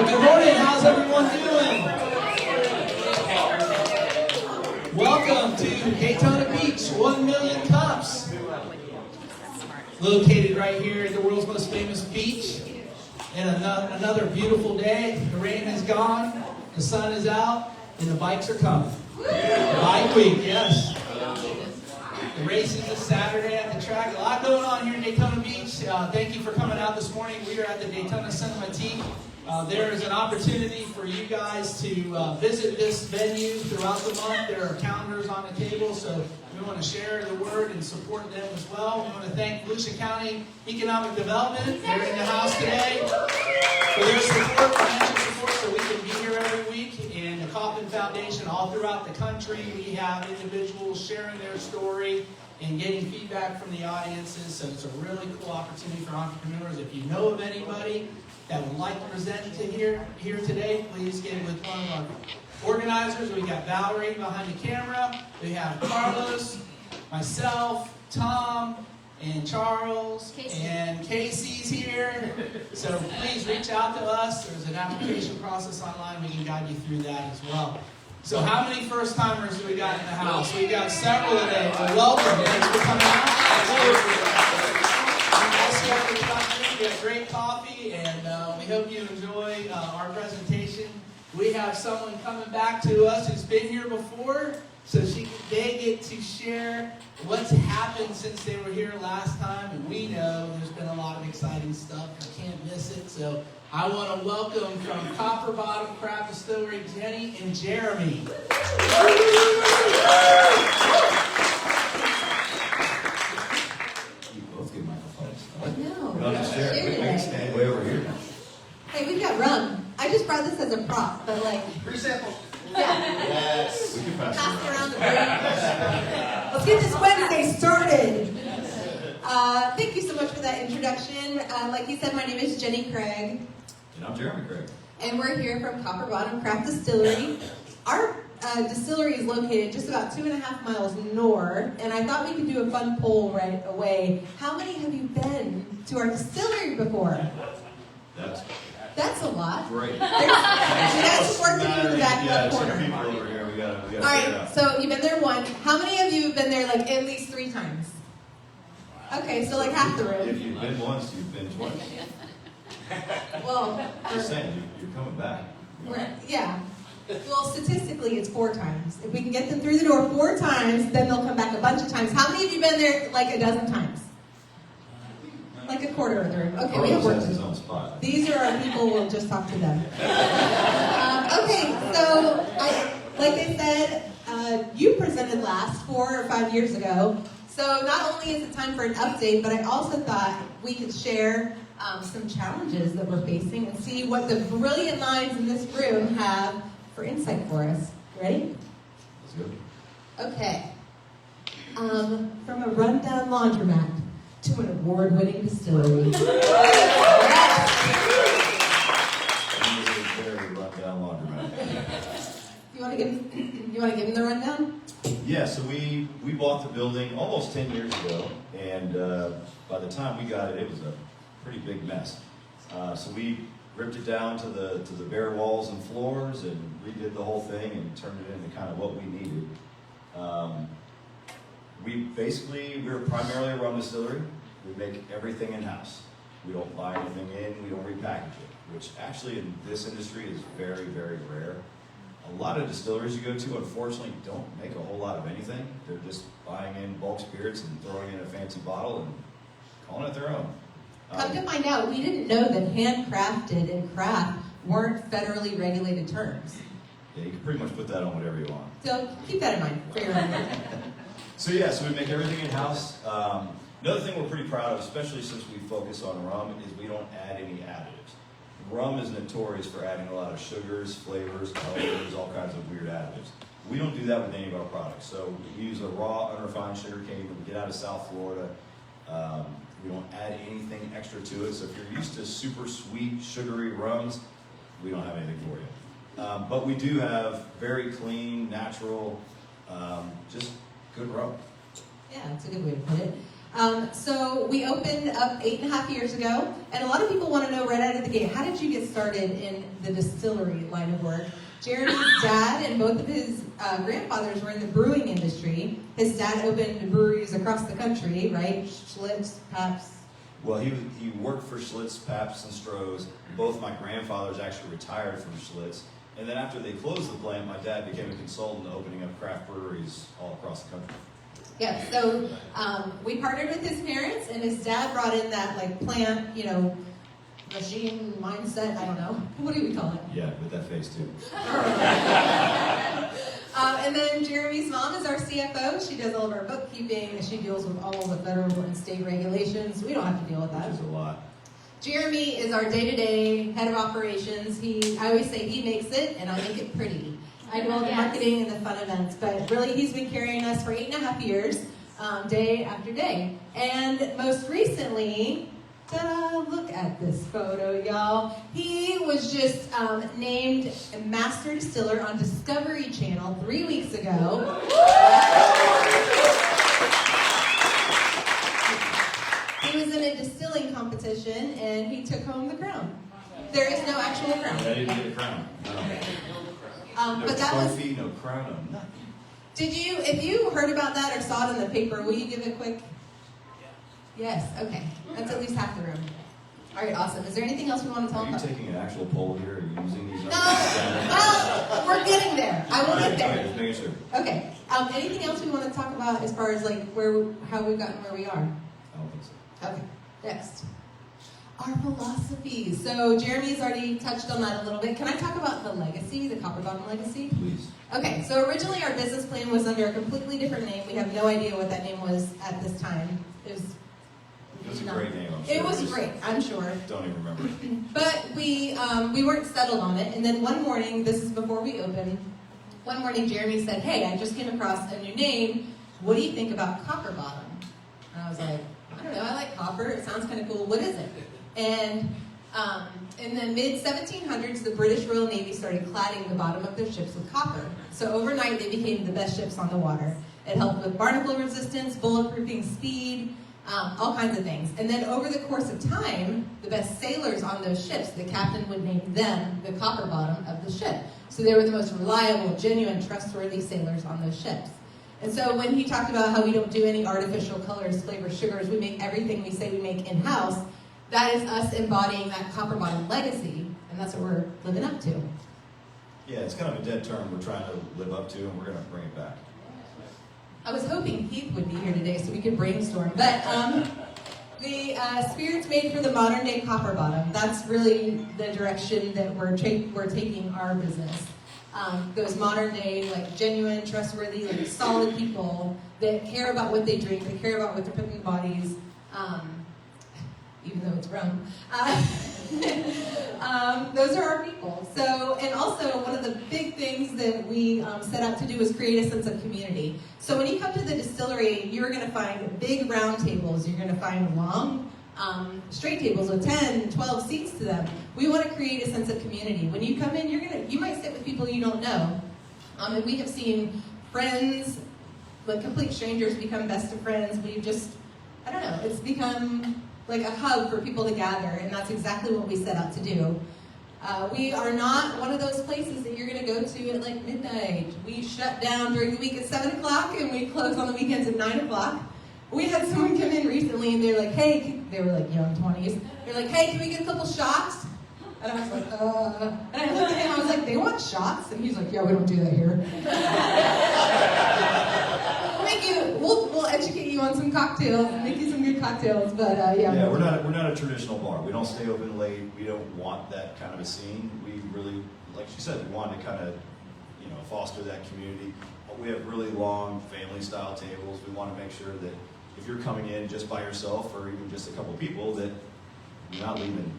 Good morning. How's everyone doing? Welcome to Daytona Beach, 1 million cups. Located right here at the world's most famous beach. And another beautiful day. The rain is gone, the sun is out, and the bikes are coming. Bike week, yes. The race is this Saturday at the track. A lot going on here in Daytona Beach. Thank you for coming out this morning. We are at the Daytona Cinematique. There is an opportunity for you guys to visit this venue throughout the month. There are calendars on the table, so we want to share the word and support them as well. We want to thank Volusia County Economic Development. They're in the house today for their support, financial support, so we can be here every week. And the Kauffman Foundation all throughout the country. We have individuals sharing their story and getting feedback from the audiences. So it's a really cool opportunity for entrepreneurs. If you know of anybody that would like to present to here today, please get with one of our organizers. We got Valerie behind the camera. We have Carlos, myself, Tom, and Charles, and Casey's here. So please reach out to us. There's an application process online. We can guide you through that as well. So how many first-timers do we got in the house? We got several today. Well, welcome. Thanks for coming out. We have great coffee, and we hope you enjoy our presentation. We have someone coming back to us who's been here before, so they get to share what's happened since they were here last time. And we know there's been a lot of exciting stuff. You can't miss it. So I want to welcome from Copper Bottom Craft Distillery, Jenny and Jeremy. Stand way over here. Hey, we've got rum. I just brought this as a prop, but like... Free sample. Yeah. Yes. We can pass it around the room. Let's get this Wednesday started. Thank you so much for that introduction. Like he said, my name is Jenny Craig. And I'm Jeremy Craig. And we're here from Copper Bottom Craft Distillery. Our distillery is located just about 2.5 miles north, and I thought we could do a fun poll right away. How many have you been to our distillery before? That's a lot. Great. We got some work to do in the back left corner. People over here. We gotta All right, so you've been there once. How many of you have been there like at least 3 times? Okay, so like half the room. If you've been once, you've been twice. Well, Just saying, you're coming back. yeah. Well, statistically, it's 4 times. If we can get them through the door 4 times, then they'll come back a bunch of times. How many of you been there like a dozen times? Like a quarter of the room. Okay, we have work to do. These are our people. We'll just talk to them. Okay, so like they said, you presented last 4 or 5 years ago. So not only is it time for an update, but I also thought we could share some challenges that we're facing and see what the brilliant minds in this room have for insight for us. Ready? That's good. Okay. From a rundown laundromat to an award-winning distillery. This is a very rundown laundromat. You want to give him the rundown? Yeah, so we bought the building almost 10 years ago, and by the time we got it, it was a pretty big mess. So we ripped it down to the bare walls and floors and redid the whole thing and turned it into kind of what we needed. We're primarily a rum distillery. We make everything in-house. We don't buy anything in, we don't repackage it, which actually in this industry is very, very rare. A lot of distilleries you go to, unfortunately, don't make a whole lot of anything. They're just buying in bulk spirits and throwing in a fancy bottle and calling it their own. Come to find out, we didn't know that handcrafted and craft weren't federally regulated terms. Yeah, you can pretty much put that on whatever you want. So keep that in mind for your own. So we make everything in-house. Another thing we're pretty proud of, especially since we focus on rum, is we don't add any additives. Rum is notorious for adding a lot of sugars, flavors, colors, all kinds of weird additives. We don't do that with any of our products. So we use a raw, unrefined sugar cane that we get out of South Florida. We don't add anything extra to it. So if you're used to super sweet, sugary rums, we don't have anything for you. But we do have very clean, natural, just good rum. Yeah, that's a good way to put it. So we opened up 8.5 years ago, and a lot of people want to know right out of the gate, how did you get started in the distillery line of work? Jeremy's dad and both of his grandfathers were in the brewing industry. His dad opened breweries across the country, right? Schlitz, Pabst. Well, he worked for Schlitz, Pabst, and Stroh's. Both my grandfathers actually retired from Schlitz. And then after they closed the plant, my dad became a consultant opening up craft breweries all across the country. Yeah, so we partnered with his parents, and his dad brought in that like plant, machine mindset. I don't know. What do we call it? Yeah, with that face too. And then Jeremy's mom is our CFO. She does all of our bookkeeping. She deals with all of the federal and state regulations. We don't have to deal with that. Which is a lot. Jeremy is our day-to-day head of operations. I always say he makes it, and I make it pretty. I do all the marketing and the fun events, but really he's been carrying us for 8.5 years, day after day. And most recently, ta-da, look at this photo, y'all. He was just named a master distiller on Discovery Channel 3 weeks ago. He was in a distilling competition, and he took home the crown. There is no actual crown. I didn't get a crown. No But that was. trophy, no crown, no nothing. If you heard about that or saw it in the paper, will you give a quick? Yes, okay. That's at least half the room. All right, awesome. Is there anything else we want to tell Are you them? taking an actual poll here? Are you using these? No, well, we're getting there. I will get Okay, there. just making sure. Okay. Anything else we want to talk about as far as like how we've gotten where we are? I don't think so. Okay. Next. Our philosophy. So Jeremy's already touched on that a little bit. Can I talk about the legacy, the Copper Bottom legacy? Please. Okay, so originally our business plan was under a completely different name. We have no idea what that name was at this time. It was a great name, I'm sure. It was great, I'm sure. Don't even remember. But we weren't settled on it. And then one morning, this is before we opened, one morning Jeremy said, hey, I just came across a new name. What do you think about Copper Bottom? And I was like, I don't know, I like copper. It sounds kind of cool. What is it? And in the mid-1700s, the British Royal Navy started cladding the bottom of their ships with copper. So overnight, they became the best ships on the water. It helped with barnacle resistance, bulletproofing speed, all kinds of things. And then over the course of time, the best sailors on those ships, the captain would name them the Copper Bottom of the ship. So they were the most reliable, genuine, trustworthy sailors on those ships. And so when he talked about how we don't do any artificial colors, flavors, sugars, we make everything we say we make in-house, that is us embodying that Copper Bottom legacy, and that's what we're living up to. Yeah, it's kind of a dead term we're trying to live up to, and we're going to bring it back. I was hoping Heath would be here today so we could brainstorm, but the spirits made for the modern day Copper Bottom, that's really the direction that we're taking our business. Those modern day, like genuine, trustworthy, like solid people that care about what they drink, they care about what they're putting in their bodies, even though it's rum. Those are our people. So, and also one of the big things that we set out to do is create a sense of community. So when you come to the distillery, you're going to find big round tables. You're going to find long, straight tables with 10, 12 seats to them. We want to create a sense of community. When you come in, you might sit with people you don't know. And we have seen friends, like complete strangers, become best of friends. We've just, I don't know, it's become like a hub for people to gather, and that's exactly what we set out to do. We are not one of those places that you're going to go to at like midnight. We shut down during the week at 7 o'clock, and we close on the weekends at 9 o'clock. We had someone come in recently, and they're like, hey, they were like young 20s. They're like, hey, can we get a couple shots? And I was like, And I looked at him, I was like, they want shots? And he's like, yeah, we don't do that here. We'll educate you on some cocktails and make you some good cocktails, but yeah. Yeah, we're not a traditional bar. We don't stay open late. We don't want that kind of a scene. We really, like she said, we want to kind of, foster that community. We have really long family-style tables. We want to make sure that if you're coming in just by yourself or even just a couple people, that you're not leaving,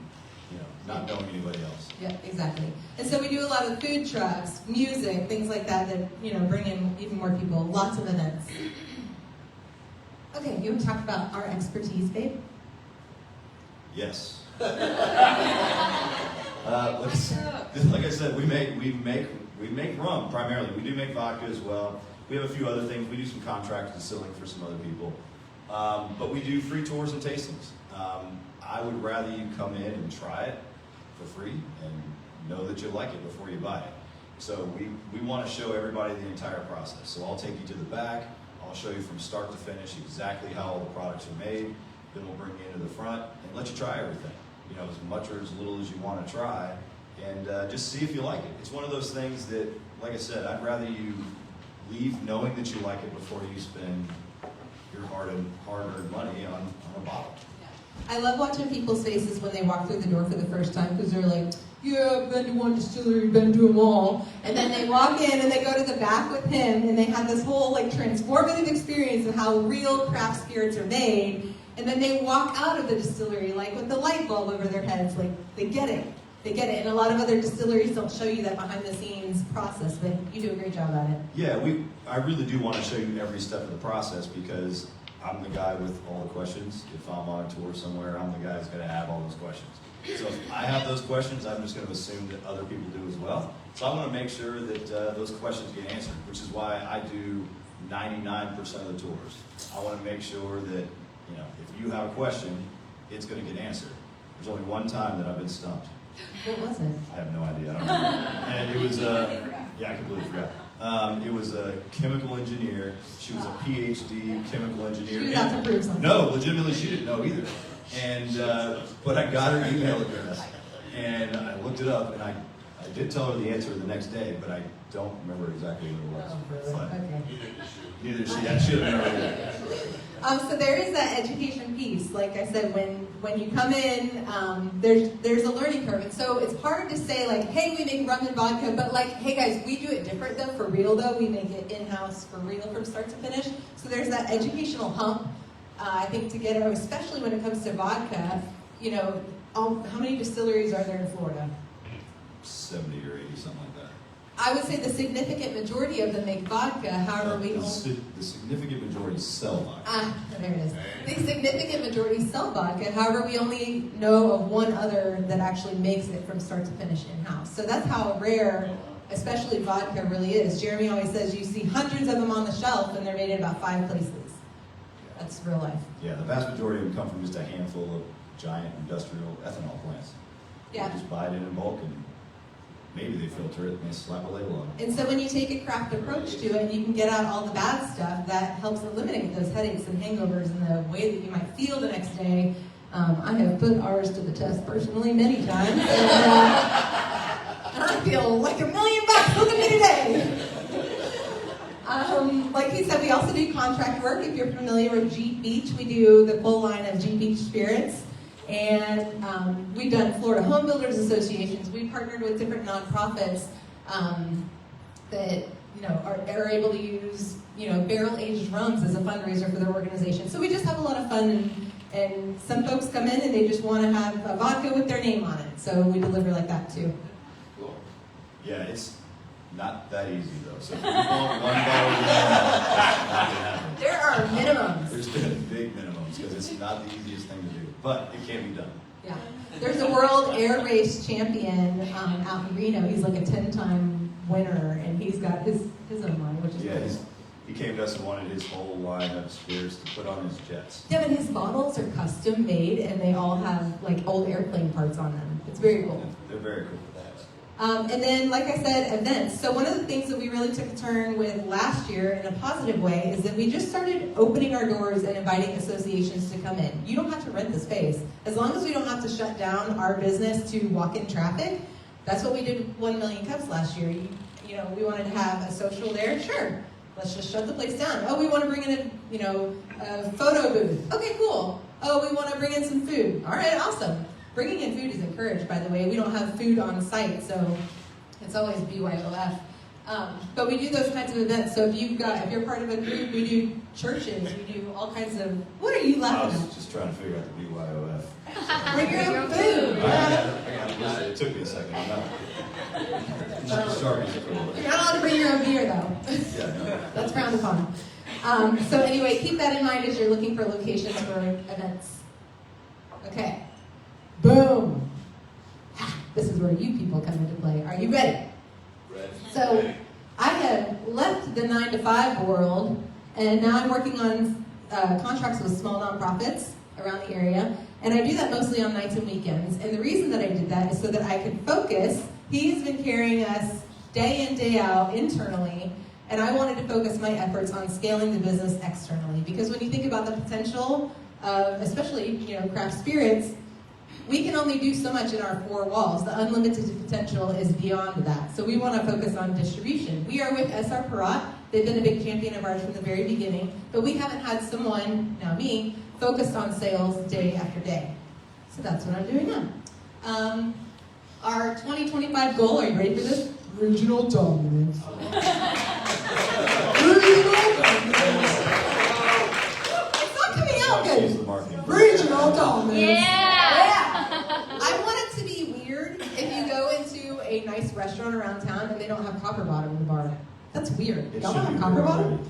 not knowing anybody else. Yeah, exactly. And so we do a lot of food trucks, music, things like that bring in even more people, lots of events. Okay, you want to talk about our expertise, babe? Yes. Like I said, we make rum primarily. We do make vodka as well. We have a few other things. We do some contract distilling for some other people. But we do free tours and tastings. I would rather you come in and try it for free and know that you like it before you buy it. So we want to show everybody the entire process. So I'll take you to the back. I'll show you from start to finish exactly how all the products are made. Then we'll bring you into the front and let you try everything. You know, as much or as little as you want to try, and just see if you like it. It's one of those things that, like I said, I'd rather you leave knowing that you like it before you spend your hard-earned money on a bottle. I love watching people's faces when they walk through the door for the first time because they're like, yeah, I've been to one distillery, been to them all. And then they walk in and they go to the back with him and they have this whole like transformative experience of how real craft spirits are made. And then they walk out of the distillery like with the light bulb over their heads, like they get it. They get it. And a lot of other distilleries don't show you that behind the scenes process, but you do a great job at it. Yeah, I really do want to show you every step of the process because I'm the guy with all the questions. If I'm on a tour somewhere, I'm the guy who's going to have all those questions. So if I have those questions, I'm just going to assume that other people do as well. So I want to make sure that those questions get answered, which is why I do 99% of the tours. I want to make sure that, you know, if you have a question, it's going to get answered. There's only one time that I've been stumped. What was it? I have no idea. I don't remember. And it was, yeah, I completely forgot. It was a chemical engineer. She was a PhD chemical engineer. She was out to prove something. No, legitimately, she didn't know either. And but I got her email address, and I looked it up, and I did tell her the answer the next day, but I don't remember exactly what it was. Oh, really? But Okay. neither she. I should have known either. So there is that education piece. Like I said, when you come in, there's a learning curve. And so it's hard to say like, hey, we make rum and vodka, but like, hey guys, we do it different though, for real though. We make it in-house for real from start to finish. So there's that educational hump, I think, to get it, especially when it comes to vodka. You know, how many distilleries are there in Florida? 70 or 80, something like that. I would say the significant majority of them make vodka. However, we The only... the significant majority sell vodka. There it is. The significant majority sell vodka. However, we only know of one other that actually makes it from start to finish in-house. So that's how rare, especially vodka, really is. Jeremy always says you see hundreds of them on the shelf and they're made in about 5 places. That's real life. Yeah, the vast majority of them come from just a handful of giant industrial ethanol plants. Yeah. They just buy it in bulk and maybe they filter it and they slap a label on it. And so when you take a craft approach to it and you can get out all the bad stuff, that helps eliminate those headaches and hangovers and the way that you might feel the next day. I have put ours to the test personally many times. And I feel like $1 million looking at me today. Like he said, we also do contract work. If you're familiar with Jeep Beach, we do the full line of Jeep Beach spirits. And we've done Florida Home Builders Associations. We partnered with different nonprofits that are able to use barrel-aged rums as a fundraiser for their organization. So we just have a lot of fun. And some folks come in and they just want to have a vodka with their name on it. So we deliver like that too. Cool. Yeah, it's not that easy though. So if you want one bottle of rum, it's not gonna happen. There are minimums. There's been big minimums because it's not the easiest thing to do, but it can be done. Yeah. There's a world air race champion out in Reno. He's like a 10-time winner, and he's got his own line, which is Yeah, he came to us and wanted his whole line of spirits to put on his jets. Yeah, but his bottles are custom made, and they all have like old airplane parts on them. It's very cool. They're very cool. And then, like I said, events. So one of the things that we really took a turn with last year in a positive way is that we just started opening our doors and inviting associations to come in. You don't have to rent the space. As long as we don't have to shut down our business to walk-in traffic, that's what we did with 1 Million Cups last year. We wanted to have a social there. Sure, let's just shut the place down. Oh, we want to bring in a photo booth. Okay, cool. Oh, we want to bring in some food. All right, awesome. Bringing in food is encouraged, by the way. We don't have food on site, so it's always BYOF. But we do those kinds of events. So if you're part of a group, we do churches, we do all kinds of. What are you I laughing was just trying to figure out the BYOF. at? Bring your own food. I got it. It took me a second. Sorry. You're not allowed to bring your own beer, though. Yeah, no. That's frowned upon. So anyway, keep that in mind as you're looking for locations for events. Okay. Boom. This is where you people come into play. Are you ready? Ready. So I have left the 9-to-5 world, and now I'm working on contracts with small nonprofits around the area, and I do that mostly on nights and weekends. And the reason that I did that is so that I could focus. He's been carrying us day in, day out internally, and I wanted to focus my efforts on scaling the business externally. Because when you think about the potential of, especially, craft spirits, we can only do so much in our four walls. The unlimited potential is beyond that. So we want to focus on distribution. We are with SR Parat. They've been a big champion of ours from the very beginning, but we haven't had someone, now me, focused on sales day after day. So that's what I'm doing now. Our 2025 goal, are you ready for this? Regional dominance. Regional dominance. It's not coming out good. Regional dominance. Yeah. I want it to be weird if you go into a nice restaurant around town and they don't have Copper Bottom in the bar. That's weird. Y'all don't have Copper Bottom?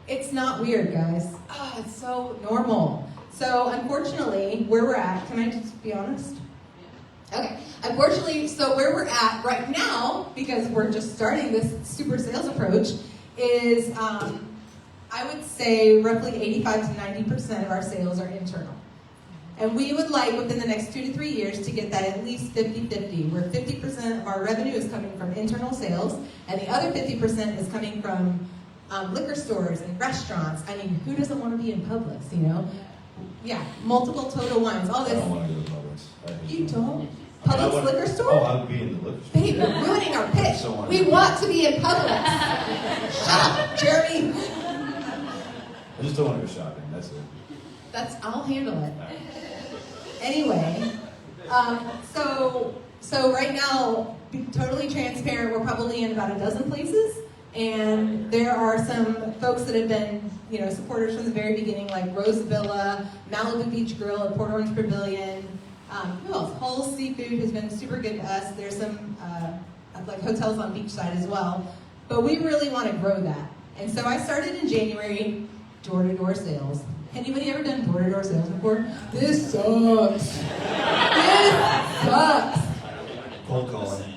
It's not weird, guys. Oh, it's so normal. So unfortunately, where we're at, can I just be honest? Okay. Unfortunately, so where we're at right now, because we're just starting this super sales approach, is I would say roughly 85 to 90% of our sales are internal. And we would like, within the next 2 to 3 years, to get that at least 50-50, where 50% of our revenue is coming from internal sales, and the other 50% is coming from liquor stores and restaurants. I mean, who doesn't want to be in Publix, Yeah, multiple Total Wines, all I this. don't want to go to Publix. You don't? Publix liquor store? Oh, I would be in the liquor store. Babe, you're ruining our pitch. So We want to be in Publix. Shut up, Jeremy. I just don't want to go shopping, that's it. I'll handle it. Anyway, so right now, be totally transparent, we're probably in about a dozen places, and there are some folks that have been, supporters from the very beginning, like Rose Villa, Malibu Beach Grill at Port Orange Pavilion. Who else? Hull Seafood has been super good to us. There's some like hotels on beachside as well, but we really want to grow that. And so I started in January, door-to-door sales. Anybody ever done door-to-door sales before? This sucks. This sucks. Cold calling.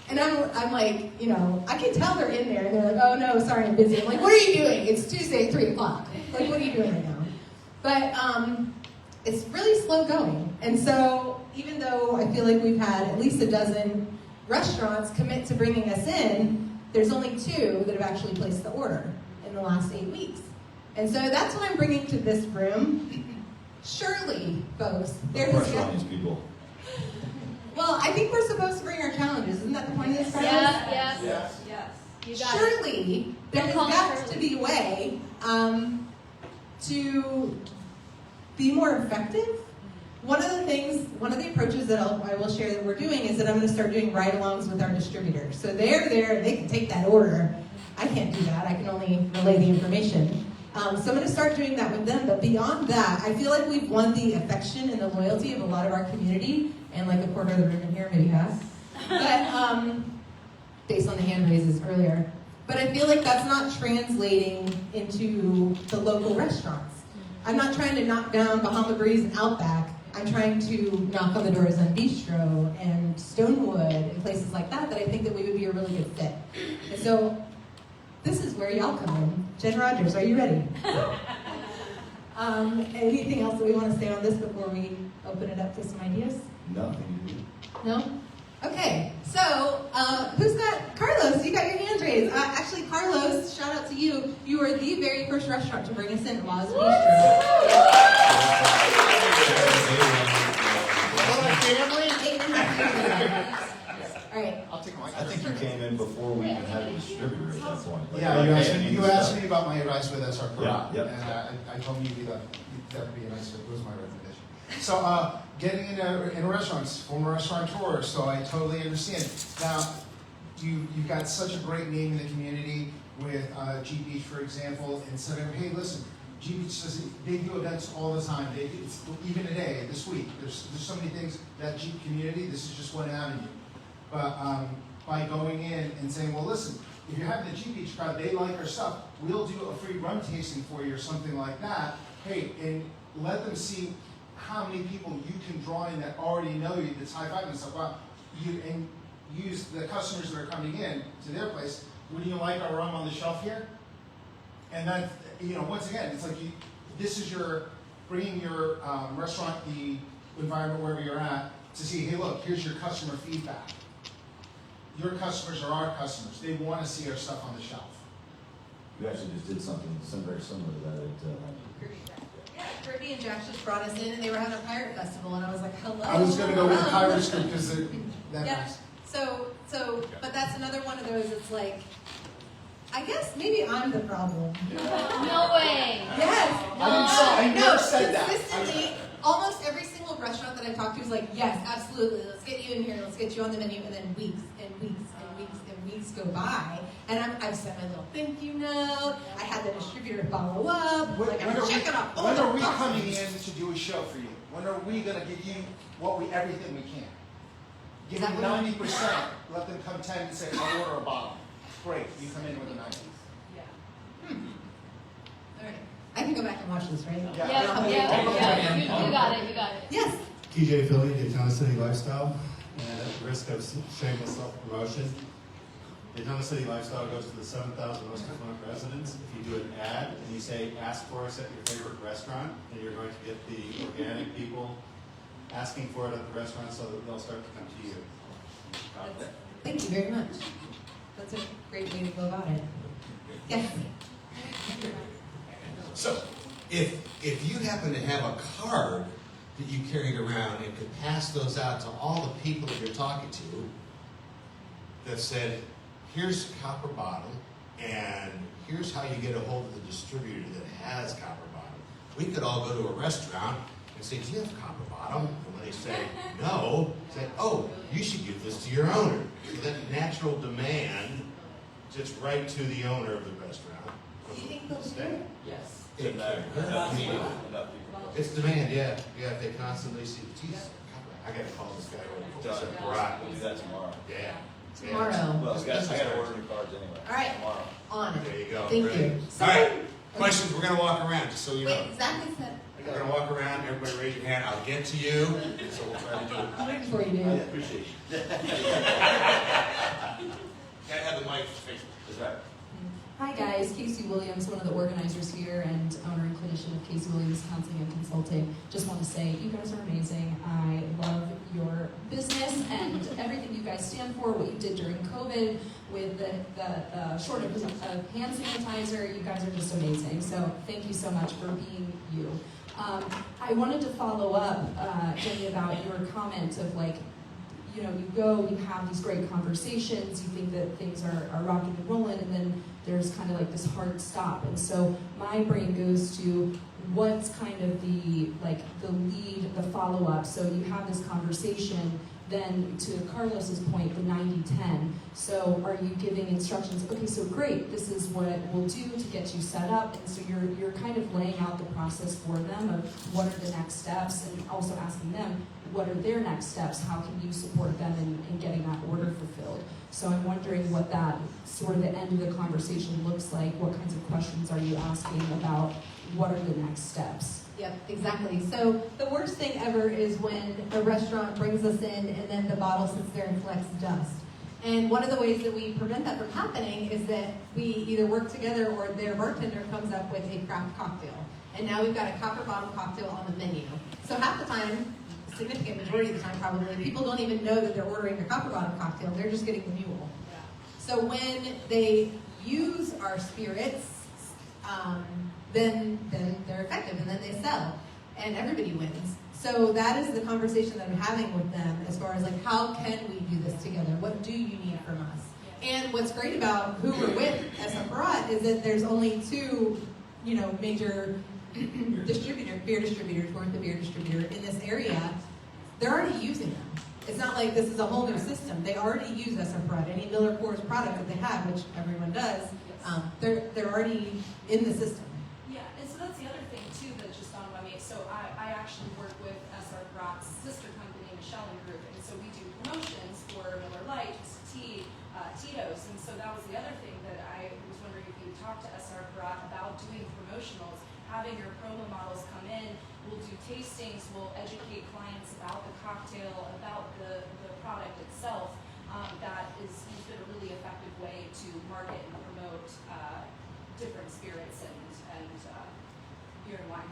And I'm like, I can tell they're in there, and they're like, oh no, sorry, I'm busy. I'm like, what are you doing? It's Tuesday, 3 o'clock. Like, what are you doing right now? But it's really slow going. And so even though I feel like we've had at least a dozen restaurants commit to bringing us in, there's only 2 that have actually placed the order in the last 8 weeks. And so that's what I'm bringing to this room. Surely, folks, there has Pressure on got... these people. Well, I think we're supposed to bring our challenges. Isn't that the point of this process? Yes. You got it. Surely, there has got to be a way to be more effective. One of the approaches that I will share that we're doing is that I'm going to start doing ride-alongs with our distributors. So they're there, they can take that order. I can't do that, I can only relay the information. So I'm going to start doing that with them, but beyond that, I feel like we've won the affection and the loyalty of a lot of our community, and like a quarter of the room in here maybe has. But, based on the hand raises earlier. But I feel like that's not translating into the local restaurants. I'm not trying to knock down Bahama Breeze and Outback. I'm trying to knock on the doors on Bistro and Stonewood and places like that I think that we would be a really good fit. And so this is where y'all come in. Jen Rogers, are you ready? Anything else that we want to say on this before we open it up to some ideas? Nothing. No? Okay, so who's got, Carlos, you got your hand raised. Actually, Carlos, shout out to you. You were the very first restaurant to bring us in, Laws Bistro. Family? 8.5 years ago. All right. I'll take my I think you came in before we even had a distributor at that point. Like, Yeah, okay, you asked me about my advice with SR Pro. Yeah, yep. And I told you that would be a nice fit. It was my recommendation. So, getting in restaurants, former restaurateur, so I totally understand. Now, you've got such a great name in the community with G Beach, for example, and said, hey, listen, G Beach does, they do events all the time. Even today, this week, there's so many things that Jeep community. This is just one avenue. But by going in and saying, well, listen, if you're having the G Beach crowd, they like our stuff. We'll do a free rum tasting for you or something like that. Hey, and let them see how many people you can draw in that already know you, that's high five and stuff. Well, and use the customers that are coming in to their place. Would you like our rum on the shelf here? And once again, it's like this is your bringing your restaurant, the environment wherever you're at, to see, hey, look, here's your customer feedback. Your customers are our customers. They want to see our stuff on the shelf. You actually just did something very similar to that Yeah, Kirby and Jack just brought us in, and they were having a pirate festival, and I was like, hello. I was going to go with the Pirates group because that Yeah. was. But that's another one of those. It's like, I guess maybe I'm the problem. No way. Yes. I never said that. Consistently, almost every single restaurant that I talked to is like, yes, absolutely. Let's get you in here. Let's get you on the menu. And then weeks and weeks and weeks and weeks go by, and I've sent my little thank you note. I had the distributor follow up. When I'm checking up. when are we coming in to do a show for you? When are we going to give you everything we can? Give them 90%. Let them come 10 and say, I'll order a bottle. Great. You come in with a 90. All right. I can go back and watch this, right? Yeah. You got it. Yes. TJ Philly, Daytona City Lifestyle, and at the risk of shameless self-promotion, Daytona City Lifestyle goes to the 7,000 most affluent residents. If you do an ad and you say, ask for us at your favorite restaurant, then you're going to get the organic people asking for it at the restaurant so that they'll start to come to you. Thank you very much. That's a great way to go about it. Yes. So, if you happen to have a card that you carried around and could pass those out to all the people that you're talking to that said, here's Copper Bottom, and here's how you get a hold of the distributor that has Copper Bottom. We could all go to a restaurant and say, do you have Copper Bottom? And when they say no, say, oh, you should give this to your owner. So that natural demand gets right to the owner of the restaurant. Do you think they'll do it? Yes. It can. It's demand, yeah. Yeah, if they constantly see, geez, I gotta call this guy over. We'll do that tomorrow. Yeah. Tomorrow. Well, I gotta order new cards anyway. All right. Tomorrow. On it. There you go. Thank Ready? you. All right. Questions? We're gonna walk around, just so you know. Wait, Zach has said. We're gonna walk around. Everybody raise your hand. I'll get to you. So we'll try to do it. I'm waiting for you, I dude. appreciate you. Gotta have the mic facing. That's right. Hi guys, Casey Williams, one of the organizers here and owner and clinician of Casey Williams Counseling and Consulting. Just want to say you guys are amazing. I love your business and everything you guys stand for, what you did during COVID with the shortage of hand sanitizer. You guys are just amazing. So thank you so much for being you. I wanted to follow up, Jenny, about your comment of like, you know, you go, you have these great conversations, you think that things are rocking and rolling, and then there's kind of like this hard stop. And so my brain goes to what's kind of the lead, the follow-up. So you have this conversation, then to Carlos's point, the 90-10. So are you giving instructions? Okay, so great, this is what we'll do to get you set up. And so you're kind of laying out the process for them of what are the next steps, and also asking them, what are their next steps? How can you support them in getting that order fulfilled? So I'm wondering what that sort of the end of the conversation looks like. What kinds of questions are you asking about what are the next steps? Yep, exactly. So the worst thing ever is when a restaurant brings us in and then the bottle sits there and collects dust. And one of the ways that we prevent that from happening is that we either work together or their bartender comes up with a craft cocktail. And now we've got a Copper Bottom cocktail on the menu. So half the time, significant majority of the time probably, people don't even know that they're ordering a Copper Bottom cocktail. They're just getting the mule. So when they use our spirits, then they're effective and then they sell and everybody wins. So that is the conversation that I'm having with them as far as like, how can we do this together? What do you need from us? And what's great about who we're with as a Parat is that there's only two, major beer distributors, we're the beer distributor in this area. They're already using them. It's not like this is a whole new system. They already use SR Any Miller Coors product that they have, which everyone does, they're already in the system. Yeah, and so that's the other thing too that just dawned on me. So I actually work with SR Brock's sister company, Michelle and Group, and so we do promotions for Miller Lite, Tea, Tito's, and so that was the other thing that I was wondering if you talked to SR Brock about doing promotionals, having your promo models come in. We'll do tastings, we'll educate clients about the cocktail, about the product itself. That has been a really effective way to market and promote different spirits and and beer and wine.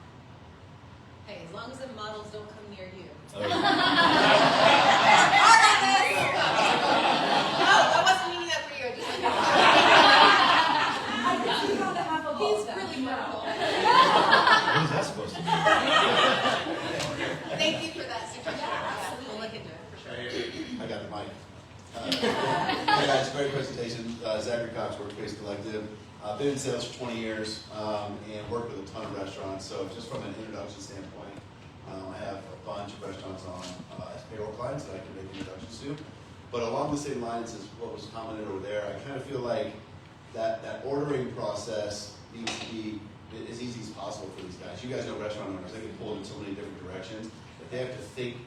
Hey, as long as the models don't come near you. Oh, No, I wasn't meaning that for you. I just I guess we got to have a He's both, really no. wonderful. what is that supposed to be? Thank you for that suggestion. Yeah, we'll look into it for sure. I got the mic. Hey guys, great presentation. Zachary Cox, Workspace Collective. I've been in sales for 20 years and worked with a ton of restaurants. So just from an introduction standpoint, I have a bunch of restaurants on as payroll clients that I can make introductions to. But along the same lines as what was commented over there, I kind of feel like that ordering process needs to be as easy as possible for these guys. You guys know restaurant owners, they get pulled in so many different directions that they have to think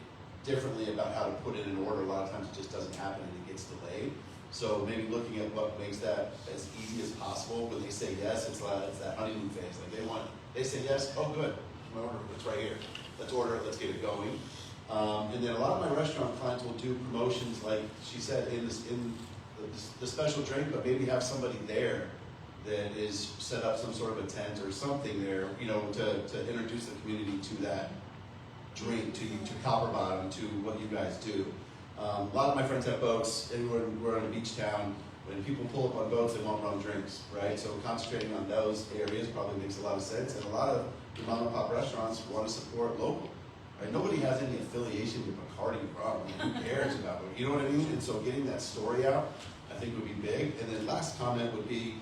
differently about how to put in an order. A lot of times it just doesn't happen and it gets delayed. So maybe looking at what makes that as easy as possible. When they say yes, it's that honeymoon phase. Like they say yes, oh good, my order, it's right here. Let's order it, let's get it going. And then a lot of my restaurant clients will do promotions, like she said, in the special drink, but maybe have somebody there that is set up some sort of a tent or something there, you know, to introduce the community to that drink, to Copper Bottom, to what you guys do. A lot of my friends have boats, and we're on a beach town. When people pull up on boats, they want rum drinks, right? So concentrating on those areas probably makes a lot of sense. And a lot of the mom and pop restaurants want to support local. Right? Nobody has any affiliation with Bacardi rum. I mean, who cares about it? You know what I mean? And so getting that story out, I think would be big. And then last comment would be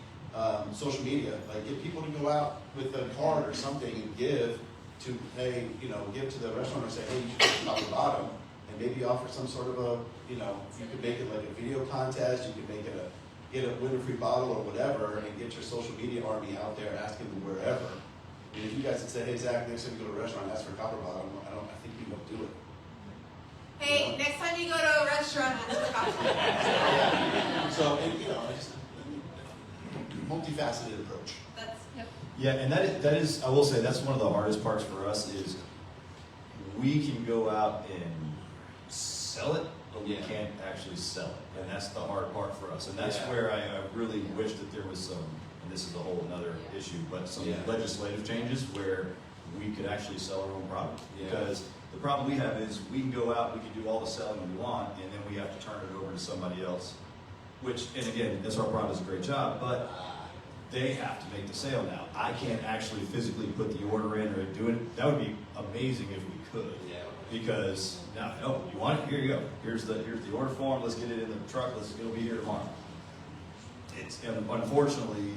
social media. Like get people to go out with a card or something and give to, hey, you know, give to the restaurant or say, hey, you should go to Copper Bottom. And maybe offer some sort of a, you know, you could make it like a video contest, you could make it get a win a free bottle or whatever, and get your social media army out there asking them wherever. And if you guys had said, hey Zach, next time you go to a restaurant, ask for Copper Bottom, I think people would do it. Hey, next time you go to a restaurant, ask for coffee. Yeah. So, and, you know, just multifaceted approach. That's, yep. Yeah, and that is, I will say, that's one of the hardest parts for us is we can go out and sell it, but we can't actually sell it. And that's the hard part for us. And that's where I really wish that there was some, and this is a whole another issue, but some legislative changes where we could actually sell our own product. Because the problem we have is we can go out, we can do all the selling we want, and then we have to turn it over to somebody else. Which, and again, SR Prod does a great job, but they have to make the sale now. I can't actually physically put the order in or do it. That would be amazing if we could. Because now, no, you want it? Here you go. Here's the order form. Let's get it in the truck. It'll be here tomorrow. Unfortunately,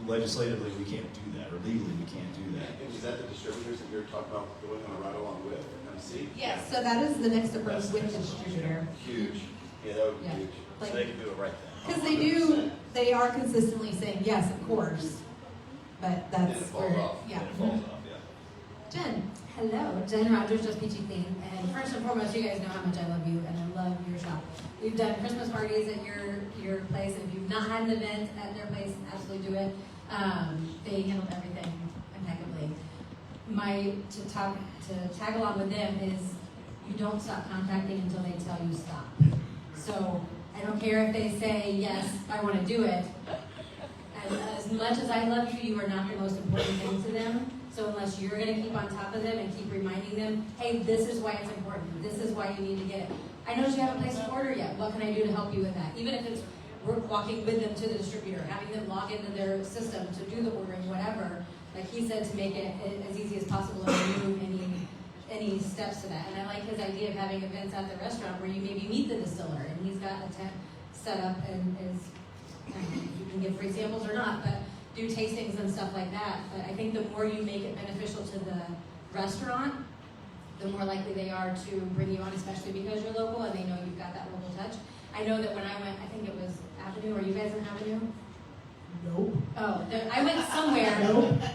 legislatively, we can't do that, or legally, we can't do that. And is that the distributors that you're talking about going on a ride along with MC? Yes. So that is the next approach with the distributor. Huge. Yeah, that would be huge. So they can do it right then. Because they are consistently saying, yes, of course. But that's And it falls where, off. yeah. And it falls off, yeah. Jen. Hello, Jen Rogers, Just Peachy Clean. And first and foremost, you guys know how much I love you and I love your shop. We've done Christmas parties at your place, and if you've not had an event at their place, absolutely do it. They handled everything impeccably. To tag along with them is you don't stop contacting until they tell you stop. So I don't care if they say, yes, I want to do it. As much as I love you, you are not the most important thing to them. So unless you're going to keep on top of them and keep reminding them, hey, this is why it's important. This is why you need to get it. I noticed you haven't placed an order yet. What can I do to help you with that? Even if it's we're walking with them to the distributor, having them log into their system to do the ordering, whatever. Like he said, to make it as easy as possible and remove any steps to that. And I like his idea of having events at the restaurant where you maybe meet the distiller and he's got a tent set up and is, I don't know if you can give free samples or not, but do tastings and stuff like that. But I think the more you make it beneficial to the restaurant, the more likely they are to bring you on, especially because you're local and they know you've got that local touch. I know that when I went, I think it was Avenue, are you guys in Avenue? Nope. Oh, I went somewhere,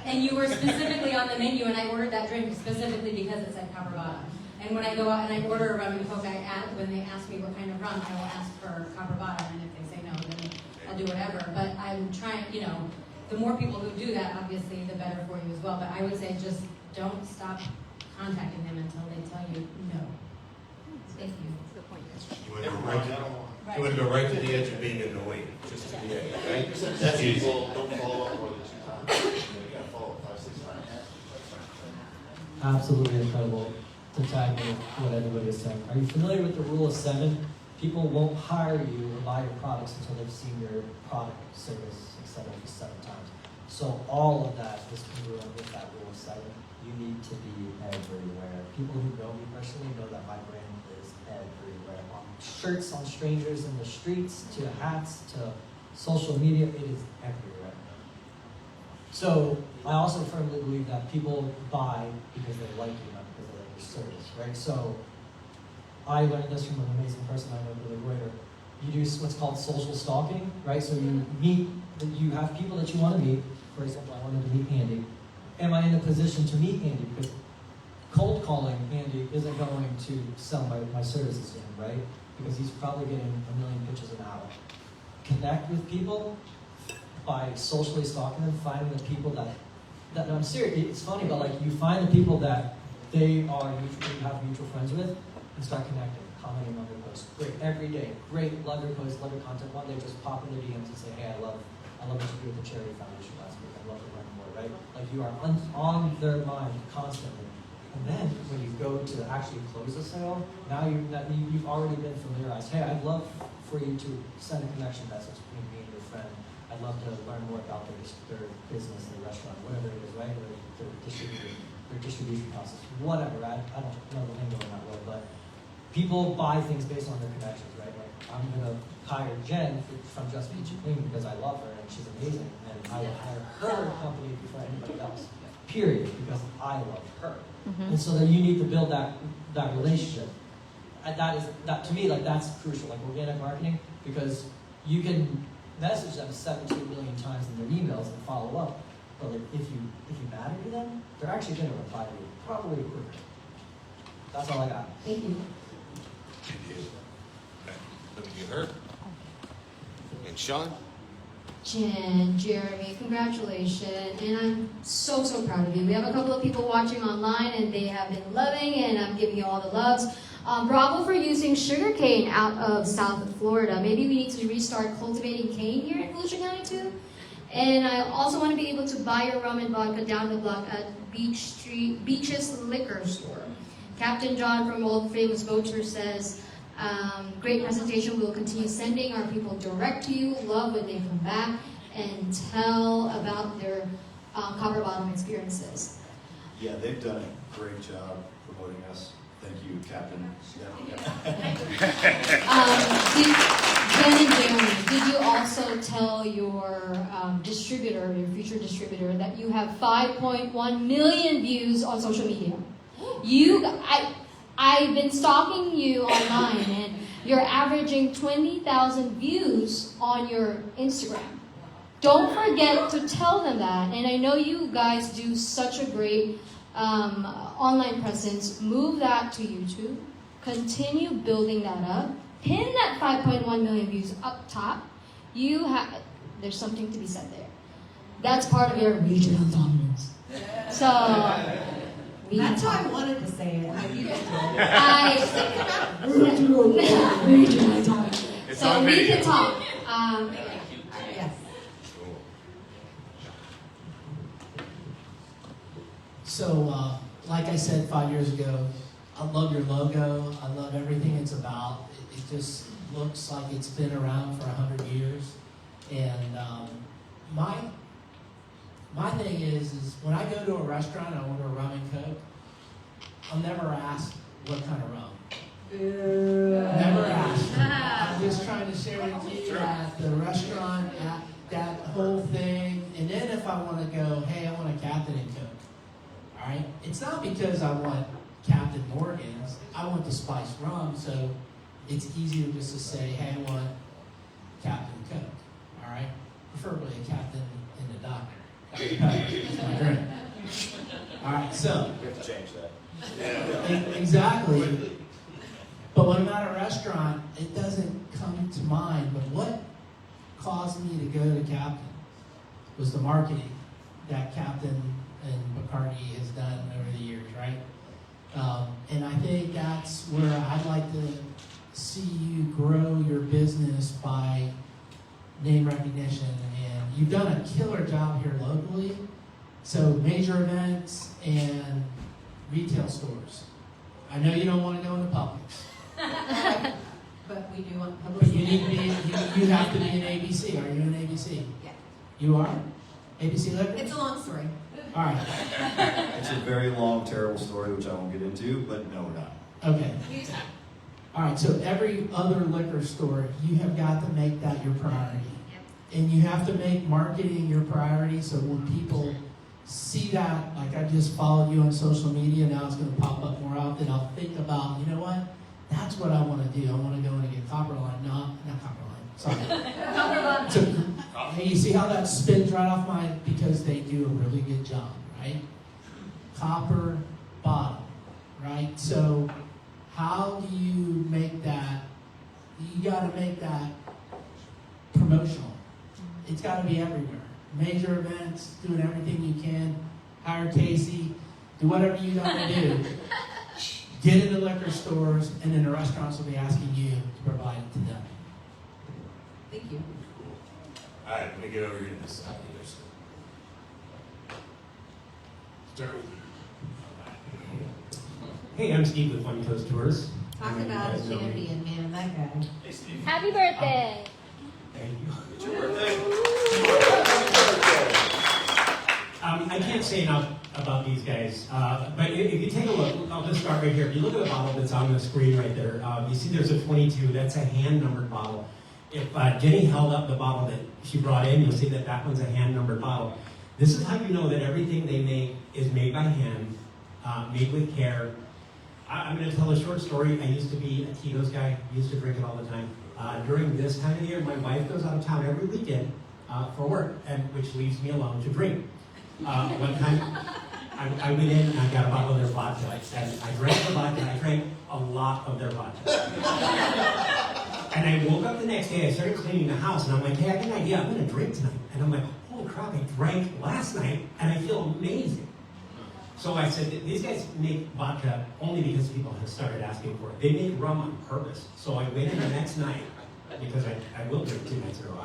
and you were specifically on the menu, and I ordered that drink specifically because it said Copper Bottom. And when I go out and I order a rum and coke, when they ask me what kind of rum, I will ask for Copper Bottom, and if they say no, then I'll do whatever. But I'm trying, the more people who do that, obviously, the better for you as well. But I would say just don't stop contacting them until they tell you no. Thank you. You want to go right to the edge of being annoying, just to be, right? That's easy. People don't follow up more than 2 times. absolutely incredible to tag me with what everybody is saying. Are you familiar with the rule of 7? People won't hire you or buy your products until they've seen your product, service, etc. 7 times. So all of that is congruent with that rule of 7. You need to be everywhere. People who know me personally know that my brand is everywhere. On shirts, on strangers in the streets, to hats, to social media, it is everywhere. So I also firmly believe that people buy because they like you, not because they like your service, right? So I learned this from an amazing person I know, Billy Reuter. You do what's called social stalking, right? So you have people that you want to meet. For example, I wanted to meet Andy. Am I in a position to meet Andy? Because cold calling Andy isn't going to sell my services to him, right? Because he's probably getting 1 million pitches an hour. Connect with people by socially stalking them, finding the people that I'm serious. It's funny, but like you find the people that you have mutual friends with, and start connecting, commenting on their posts. Great, every day, great, love your posts, love your content. One day, just pop in their DMs and say, hey, I love what you do with the Charity Foundation last week. I'd love to learn more, right? Like you are on their mind constantly. And then when you go to actually close a sale, now you've already been familiarized. Hey, I'd love for you to send a connection message between me and your friend. I'd love to learn more about their business, their restaurant, whatever it is, right? Or their distribution process, whatever. I don't know the lingo in that way, but people buy things based on their connections, right? Like I'm gonna hire Jen from Just Peachy Clean because I love her and she's amazing, and I will hire her company before anybody else. Period, because I love her. And so then you need to build that relationship. And that to me, like that's crucial, like organic marketing, because you can message them 17 million times in their emails and follow up. But like if you matter to them, they're actually going to reply to you probably quicker. That's all I got. Thank you. Let me get her. And Sean? Jen, Jeremy, congratulations. And I'm so proud of you. We have a couple of people watching online and they have been loving, and I'm giving you all the loves. Bravo for using sugarcane out of South Florida. Maybe we need to restart cultivating cane here in Volusia County too. And I also want to be able to buy your rum and vodka down the block at Beach's Liquor Store. Captain John from Old Famous Boater says, great presentation. We'll continue sending our people direct to you. Love when they come back and tell about their Copper Bottom experiences. Yeah, they've done a great job promoting us. Thank you, Captain. Jen and Jeremy, did you also tell your distributor, your future distributor, that you have 5.1 million views on social media? I've been stalking you online, and you're averaging 20,000 views on your Instagram. Don't forget to tell them that. And I know you guys do such a great online presence. Move that to YouTube. Continue building that up. Pin that 5.1 million views up top. There's something to be said there. That's part of your regional dominance. So that's how I wanted to say it. How you did regional dominance. So we can talk. Yes. So, like I said 5 years ago, I love your logo. I love everything it's about. It just looks like it's been around for 100 years. And my thing is when I go to a restaurant and I order a rum and Coke, I'll never ask what kind of rum. Never ask. I'm just trying to share with you at the restaurant, at that whole thing. And then if I want to go, hey, I want a Captain and Coke. All right? It's not because I want Captain Morgan's. I want the spiced rum, so it's easier just to say, hey, I want Captain Coke. All right? Preferably a Captain and a Doctor. That's my drink. All right, so. We have to change that. Exactly. But when I'm at a restaurant, it doesn't come to mind. But what caused me to go to Captain was the marketing that Captain and Bacardi has done over the years, right? And I think that's where I'd like to see you grow your business by name recognition. And you've done a killer job here locally. So major events and retail stores. I know you don't want to go into Publix, But we do want public. but you need to be. You have to be an ABC. Are you an ABC? Yeah. You are. ABC liquor. It's a long story. All right. It's a very long, terrible story, which I won't get into, but no, we're not. Okay. All right. So every other liquor store, you have got to make that your priority, and you have to make marketing your priority. So when people see that, like I just followed you on social media, now it's going to pop up more often. I'll think about, you know what? That's what I want to do. I want to go in and get Copper Line. No, not Copper Line. Sorry. Copper Bottom. So, hey, you see how that spins right off my, because they do a really good job, right? Copper Bottom, right? So how do you make that, you got to make that promotional. It's got to be everywhere. Major events, doing everything you can. Hire Casey, do whatever you got to do. Get into liquor stores, and then the restaurants will be asking you to provide it to them. Thank you. All right, let me get over here to this side here. Hey, I'm Steve with One Coast Tours. Talk about a champion, man, that guy. Hey, Steve. Happy birthday. Thank you. It's your birthday. I can't say enough about these guys, but if you take a look, I'll just start right here. If you look at the bottle that's on the screen right there, you see there's a 22. That's a hand-numbered bottle. If Jenny held up the bottle that she brought in, you'll see that that one's a hand-numbered bottle. This is how you know that everything they make is made by hand, made with care. I'm going to tell a short story. I used to be a Tito's guy. I used to drink it all the time. During this time of year, my wife goes out of town every weekend for work, which leaves me alone to drink. One time, I went in and I got a bottle of their vodka, and I drank the vodka. I drank a lot of their vodka. And I woke up the next day, I started cleaning the house, and I'm like, hey, I got an idea, I'm going to drink tonight. And I'm like, holy crap, I drank last night, and I feel amazing. So I said, these guys make vodka only because people have started asking for it. They make rum on purpose. So I went in the next night, because I will drink 2 nights in a row,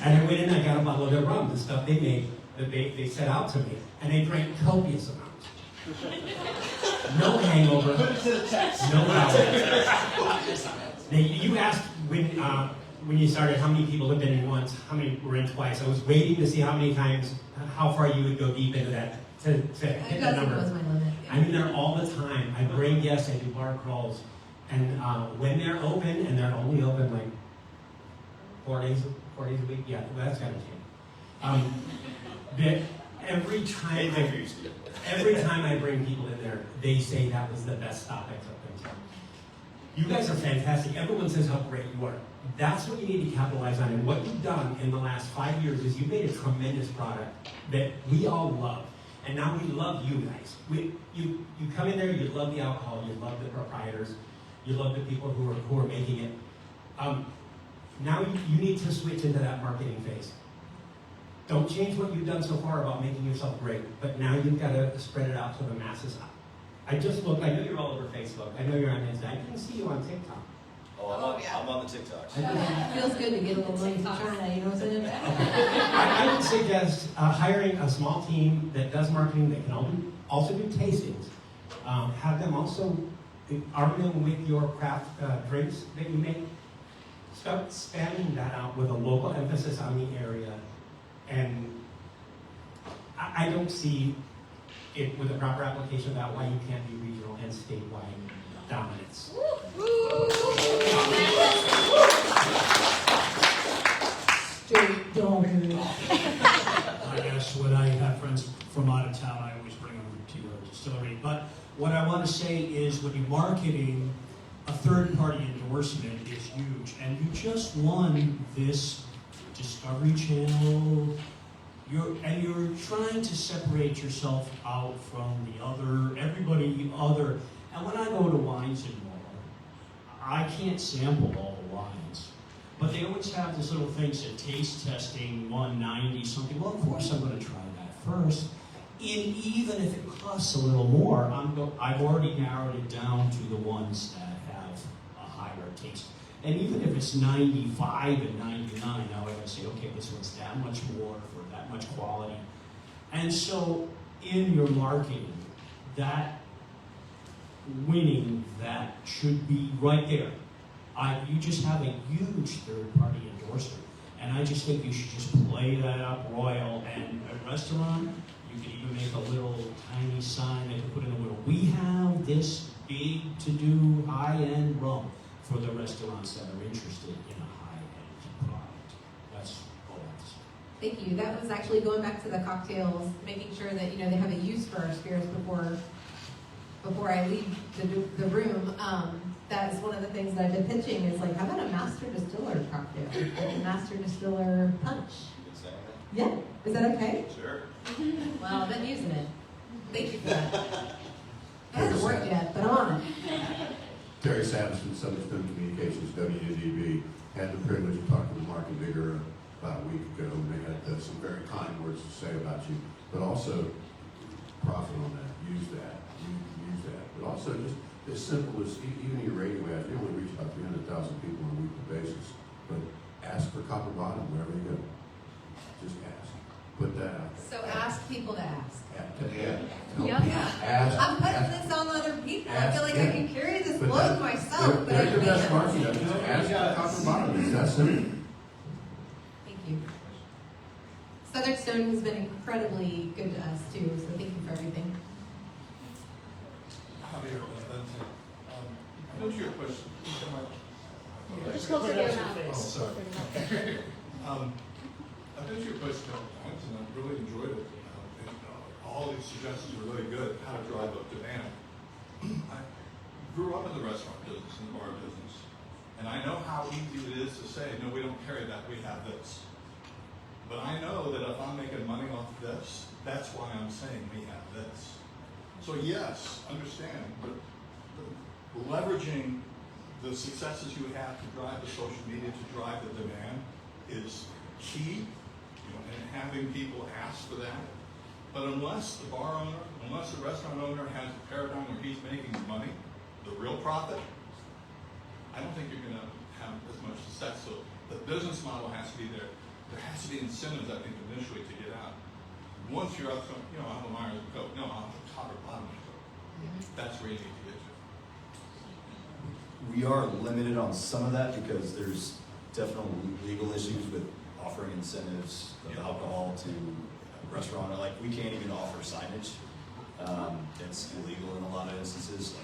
and I went in and I got a bottle of their rum, the stuff they make, that they set out to me, and I drank copious amounts. No hangover, no alcohol. Now, you asked when you started how many people have been in once, how many were in twice. I was waiting to see how many times, how far you would go deep into that to hit that number. Was my limit. I'm in there all the time. I bring guests, I do bar crawls, and when they're open, and they're only open like 4 days a week, yeah, well, that's gotta change. That every time I bring people in there, they say that was the best stop I took them to. You guys are fantastic. Everyone says how great you are. That's what you need to capitalize on. And what you've done in the last 5 years is you've made a tremendous product that we all love. And now we love you guys. You come in there, you love the alcohol, you love the proprietors, you love the people who are making it. Now you need to switch into that marketing phase. Don't change what you've done so far about making yourself great, but now you've got to spread it out to the masses. I just looked, I know you're all over Facebook, I know you're on Insta, I can see you on TikTok. Oh, I'm on the TikToks. It feels good to get a little money from China, you know what I'm saying? I would suggest hiring a small team that does marketing, that can also do tastings. Have them also arm them with your craft drinks that you make. Start spanning that out with a local emphasis on the area. And I don't see it with a proper application of that why you can't be regional and statewide dominance. State dominance. I guess when I have friends from out of town, I always bring them to your distillery. But what I want to say is when you're marketing, a third-party endorsement is huge. And you just won this Discovery Channel. You're trying to separate yourself out from everybody other. And when I go to wines and more, I can't sample all the wines. But they always have this little thing that taste testing 190 something. Well, of course I'm going to try that first. And even if it costs a little more, I've already narrowed it down to the ones that have a higher taste. And even if it's 95 and 99, now I gotta say, okay, this one's that much more for that much quality. And so in your marketing, that winning, that should be right there. You just have a huge third-party endorsement, and I just think you should just play that up royal. And a restaurant, you could even make a little tiny sign they could put in the window. We have this big to-do high-end rum for the restaurants that are interested in a high-end product. That's all I have to say. Thank you. That was actually going back to the cocktails, making sure that they have a use for our spirits before I leave the room. That's one of the things that I've been pitching is like, how about a master distiller cocktail? Like a master distiller punch. Yeah, is that okay? Sure. Well, I've been using it. Thank you for that. It hasn't worked yet, but I'm on it. Terry Sanderson, Southern Communications, WDB, had the privilege of talking to Mark and Vigor about a week ago, and they had some very kind words to say about you, but also profit on that, use that. But also just as simple as even your radio ads, you only reach about 300,000 people on a weekly basis, but ask for Copper Bottom wherever you go. Just ask. Put that out there. So ask people to ask. Ask. I'm putting this on other people. I feel like I can carry this load myself, but I They're the best can't. marketing. Just ask for Copper Bottom. It's that simple. Thank you. Southern Stone has been incredibly good to us too, so thank you for everything. Javier, I know to your question. Just closer to your mouth. Oh, sorry. I know to your question a couple times, and I really enjoyed it. And all these suggestions were really good, how to drive up demand. I grew up in the restaurant business, in the bar business, and I know how easy it is to say, no, we don't carry that, we have this. But I know that if I'm making money off this, that's why I'm saying we have this. So yes, understand, but leveraging the successes you have to drive the social media, to drive the demand is key, and having people ask for that. But unless the bar owner, unless the restaurant owner has a paradigm where he's making money, the real profit, I don't think you're going to have as much success. So the business model has to be there. There has to be incentives, I think, initially to get out. Once you're up, I'm a Myers and Coke. No, I'm a Copper Bottom Coke. That's where you need to get to. We are limited on some of that because there's definitely legal issues with offering incentives of alcohol to a restaurant. Like, we can't even offer signage. It's illegal in a lot of instances.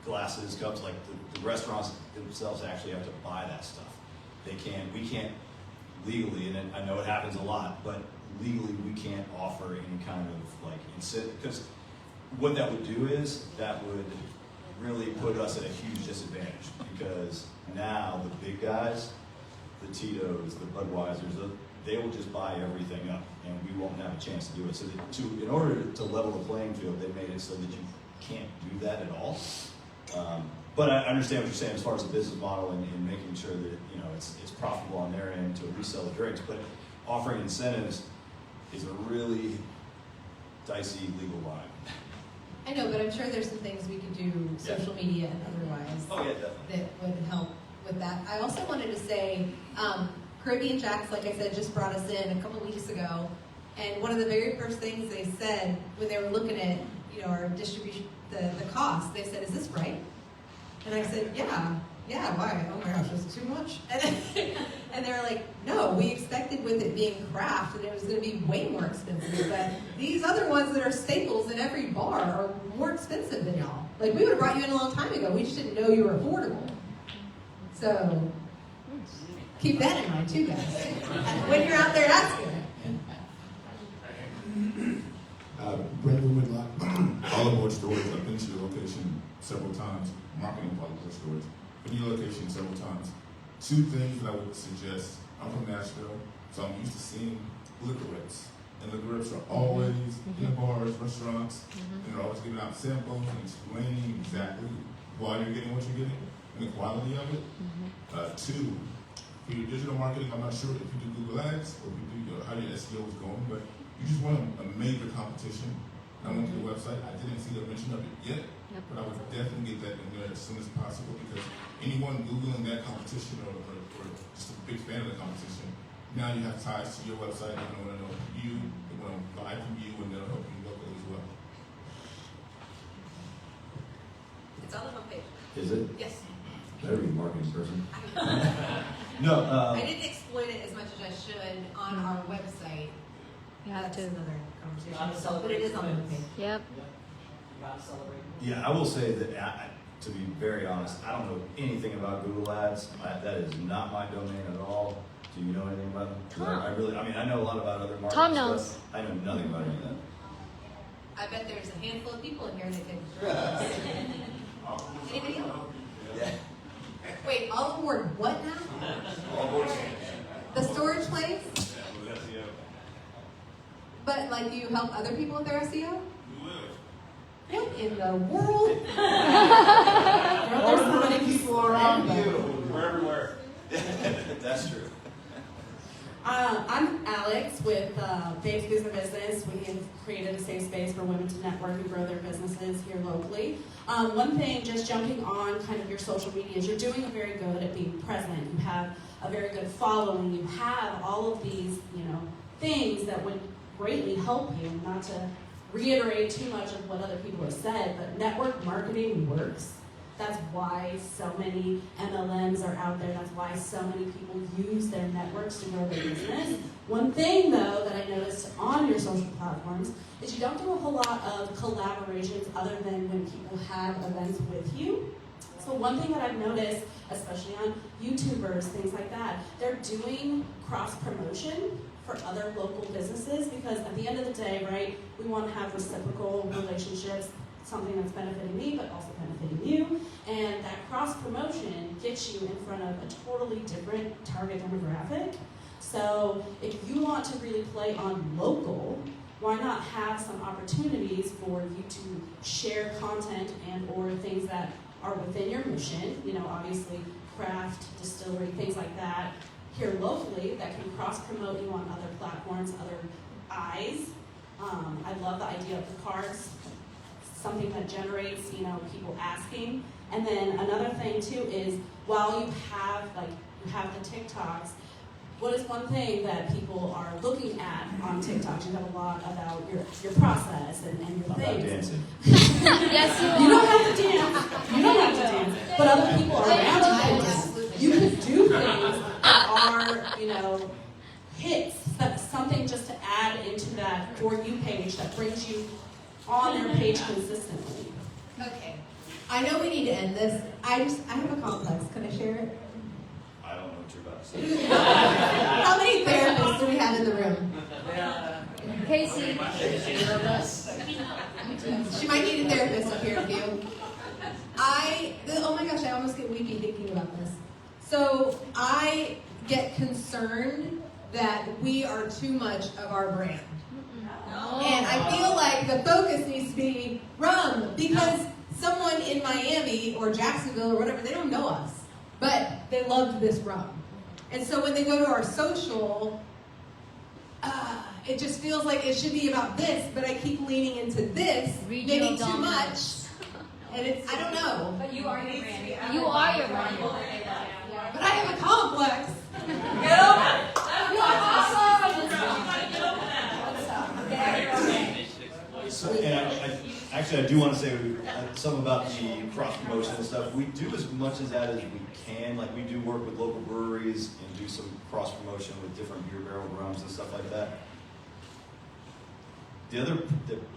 Glasses, cups, like the restaurants themselves actually have to buy that stuff. We can't legally, and I know it happens a lot, but legally we can't offer any kind of like incentive, because what that would do is that would really put us at a huge disadvantage, because now the big guys, the Tito's, the Budweisers, they will just buy everything up, and we won't have a chance to do it. So in order to level the playing field, they made it so that you can't do that at all. But I understand what you're saying as far as the business model and making sure that it's profitable on their end to resell the drinks. But offering incentives is a really dicey legal line. I know, but I'm sure there's some things we could do, social media and otherwise, Oh yeah, definitely. that would help with that. I also wanted to say, Caribbean Jacks, like I said, just brought us in a couple weeks ago, and one of the very first things they said when they were looking at our distribution, the cost, they said, "Is this right?" And I said, yeah, why? Oh my gosh, is it too much? And they were like, no, we expected with it being craft that it was going to be way more expensive, but these other ones that are staples in every bar are more expensive than y'all. Like, we would have brought you in a long time ago, we just didn't know you were affordable. So, keep that in mind too, guys, when you're out there asking. Brendan Whitlock, Olive Stores. I've been to your location several times, marketing Olive Stores. Been to your location several times. Two things that I would suggest. I'm from Nashville, so I'm used to seeing liquor reps. And liquor reps are always in bars, restaurants, and they're always giving out samples and explaining exactly why you're getting what you're getting and the quality of it. Two, for your digital marketing, I'm not sure if you do Google Ads or if you do how your SEO is going, but you just want a major competition. I went to the website. I didn't see the mention of it yet, but I would definitely get that in there as soon as possible, because anyone Googling that competition or just a big fan of the competition, now you have ties to your website. They want to know you, they want to buy from you, and they'll help you locally as well. It's on the homepage. Is it? Yes. Better be a marketing person. No. I didn't exploit it as much as I should on our website. You have to. Another conversation, but it is on the homepage. Yep. Yeah, I will say that, to be very honest, I don't know anything about Google Ads. That is not my domain at all. Do you know anything about them? 'Cause I know a lot about other marketing Tom stuff. knows. I know nothing about any of that. I bet there's a handful of people in here that can. Anybody else? Yeah. Wait, all aboard what now? All aboard. The storage place? But like, do you help other people with their SEO? What in the world? There's so many people around you. We're everywhere. That's true. I'm Alex with Dave's Business. We have created a safe space for women to network and grow their businesses here locally. One thing, just jumping on kind of your social medias, you're doing very good at being present. You have a very good following. You have all of these, things that would greatly help you. Not to reiterate too much of what other people have said, but network marketing works. That's why so many MLMs are out there. That's why so many people use their networks to grow their business. One thing, though, that I noticed on your social platforms is you don't do a whole lot of collaborations other than when people have events with you. So one thing that I've noticed, especially on YouTubers, things like that, they're doing cross-promotion for other local businesses because at the end of the day, right, we want to have reciprocal relationships, something that's benefiting me but also benefiting you, and that cross-promotion gets you in front of a totally different target demographic. So if you want to really play on local, why not have some opportunities for you to share content and or things that are within your mission, obviously craft, distillery, things like that, here locally that can cross-promote you on other platforms, other eyes. I love the idea of the cards, something that generates, people asking. And then another thing too is while you have the TikToks, what is one thing that people are looking at on TikTok? You have a lot about your process and your things. Dancing. Yes, you are. You don't have to dance. You don't have to dance. But other people are around you dance. You could do things that are, hits. That's something just to add into that For You page that brings you on their page consistently. Okay. I know we need to end this. I have a complex. Can I share it? I don't know what you're about to say. How many therapists do we have in the room? Casey. She might need a therapist up here, you. Oh my gosh, I almost get weepy thinking about this. So I get concerned that we are too much of our brand. And I feel like the focus needs to be rum because someone in Miami or Jacksonville or whatever, they don't know us, but they loved this rum. And so when they go to our social, it just feels like it should be about this, but I keep leaning into this, maybe too much. And I don't know. But you are your brand. You are your brand. But I have a complex. Get over it. So, and I do want to say something about the cross promotion and stuff. We do as much of that as we can. Like we do work with local breweries and do some cross promotion with different beer barrel rums and stuff like that. Another